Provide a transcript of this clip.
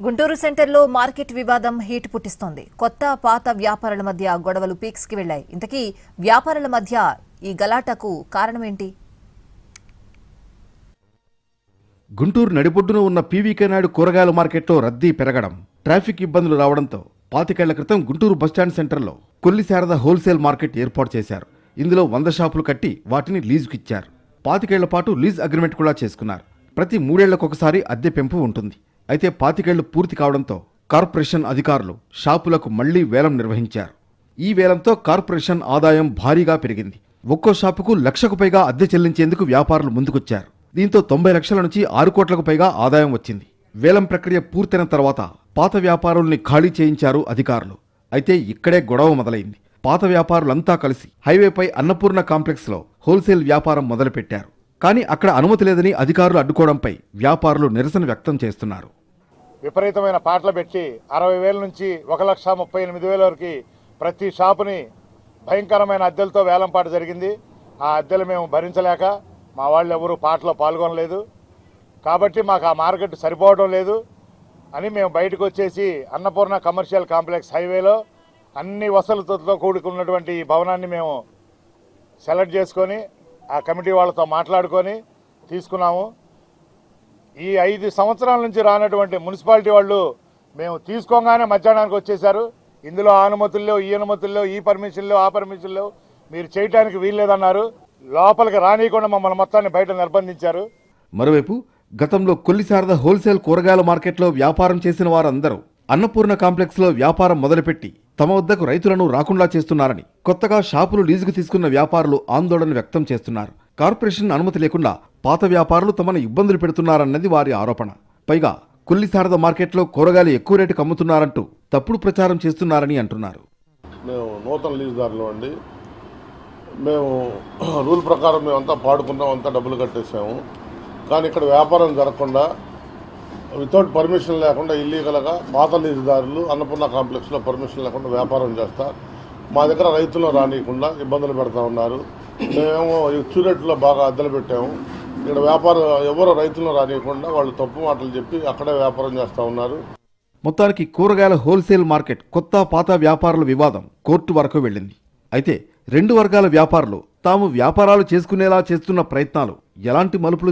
గుంటూరు సెంటర్లో మార్కెట్ వివాదం హీట్ పుట్టిస్తోంది. కొత్త పాత వ్యాపారుల మధ్య గొడవలు పీక్స్ కి వెళ్లాయి. ఇంతకీ వ్యాపారుల మధ్య ఈ గలాటకు కారణమేంటి? గుంటూరు నడిబొడ్డున ఉన్న పీవీకే నాయుడు కూరగాయల మార్కెట్లో రద్దీ పెరగడం, ట్రాఫిక్ ఇబ్బందులు రావడంతో 25 ఏళ్ల క్రితం గుంటూరు బస్టాండ్ సెంటర్లో కొల్లి శారద హోల్సేల్ మార్కెట్ ఏర్పాటు చేశారు. ఇందులో 100 షాపులు కట్టి వాటిని లీజుకిచ్చారు. 25 ఏళ్ల పాటు లీజ్ అగ్రిమెంట్ కూడా చేసుకున్నారు. ప్రతి 3 ఏళ్లకొకసారి అద్దె పెంపు ఉంటుంది. అయితే 25 ఏళ్లు పూర్తి కావడంతో కార్పొరేషన్ అధికారులు షాపులకు మళ్లీ వేలం నిర్వహించారు. ఈ వేలంతో కార్పొరేషన్ ఆదాయం భారీగా పెరిగింది. ఒక్కో షాపుకు 1 లక్షకు పైగా అద్దె చెల్లించేందుకు వ్యాపారులు ముందుకొచ్చారు. దీంతో 90 లక్షల నుంచి 6 కోట్లకు పైగా ఆదాయం వచ్చింది. వేలం ప్రక్రియ పూర్తయిన తర్వాత పాత వ్యాపారుల్ని ఖాళీ చేయించారు అధికారులు. అయితే ఇక్కడే గొడవ మొదలైంది. పాత వ్యాపారులంతా కలిసి హైవేపై అన్నపూర్ణ కాంప్లెక్స్లో హోల్సేల్ వ్యాపారం మొదలుపెట్టారు. కానీ అక్కడ అనుమతి లేదని అధికారులు అడ్డుకోవడంపై వ్యాపారులు నిరసన వ్యక్తం చేస్తున్నారు. విపరీతమైన పాటలు పెట్టి 60,000 నుంచి 1,38,000 వరకు ప్రతి షాపుని భయంకరమైన అద్దెలతో వేలంపాట జరిగింది. ఆ అద్దెలు మేము భరించలేక మా వాళ్ళు ఎవరు పాటలో పాల్గొనలేదు. కాబట్టి మాకు ఆ మార్కెట్ సరిపోవడం లేదు అని మేము బయటకు వచ్చేసి అన్నపూర్ణ కమర్షియల్ కాంప్లెక్స్ హైవేలో అన్ని వసతులతో కూడుకున్నటువంటి ఈ భవనాన్ని మేము సెలెక్ట్ చేసుకొని ఆ కమిటీ వాళ్ళతో మాట్లాడుకొని తీసుకున్నాము. ఈ 5 సంవత్సరాల నుంచి రానటువంటి మున్సిపాలిటీ వాళ్ళు మేము తీసుకోగానే మధ్యాహ్నానికి వచ్చేశారు. ఇందులో ఆ అనుమతుల్లో ఈ అనుమతుల్లో ఈ పర్మిషన్లో ఆ పర్మిషన్లో మీరు చేయడానికి వీల్లేదన్నారు. లోపలికి రానియకుండా మమ్మల్ని మొత్తాన్ని బయట నిర్బంధించారు. మరోవైపు గతంలో కొల్లి శారద హోల్సేల్ కూరగాయల మార్కెట్లో వ్యాపారం చేసిన వారందరూ అన్నపూర్ణ కాంప్లెక్స్లో వ్యాపారం మొదలుపెట్టి తమ వద్దకు రైతులను రాకుండా చేస్తున్నారని కొత్తగా షాపులు లీజుకు తీసుకున్న వ్యాపారులు ఆందోళన వ్యక్తం చేస్తున్నారు. కార్పొరేషన్ అనుమతి లేకుండా పాత వ్యాపారులు తమను ఇబ్బందులు పెడుతున్నారన్నది వారి ఆరోపణ. పైగా కొల్లి శారద మార్కెట్లో కూరగాయలు ఎక్కువ రేటుకు అమ్ముతున్నారంటూ తప్పుడు ప్రచారం చేస్తున్నారని అంటున్నారు. మేము నూతన లీజుదారులు అండి. మేము రూల్ ప్రకారం మేమంతా పాడుకున్నాం, అంతా డబ్బులు కట్టేసాము. కానీ ఇక్కడ వ్యాపారం జరగకుండా వితౌట్ పర్మిషన్ లేకుండా ఇల్లీగల్గా పాత లీజుదారులు అన్నపూర్ణ కాంప్లెక్స్లో పర్మిషన్ లేకుండా వ్యాపారం చేస్తా మా దగ్గర రైతులను రానియకుండా ఇబ్బందులు పెడతా ఉన్నారు. మేమేమో రేట్లో బాగా అద్దెలు పెట్టాము. ఇక్కడ వ్యాపారం ఎవరో రైతులను రానియకుండా వాళ్ళు తప్పు మాటలు చెప్పి అక్కడే వ్యాపారం చేస్తూ ఉన్నారు. మొత్తానికి కూరగాయల హోల్సేల్ మార్కెట్ కొత్త పాత వ్యాపారుల వివాదం కోర్టు వరకు వెళ్ళింది. అయితే 2 వర్గాల వ్యాపారులు తాము వ్యాపారాలు చేసుకునేలా చేస్తున్న ప్రయత్నాలు ఎలాంటి మలుపులు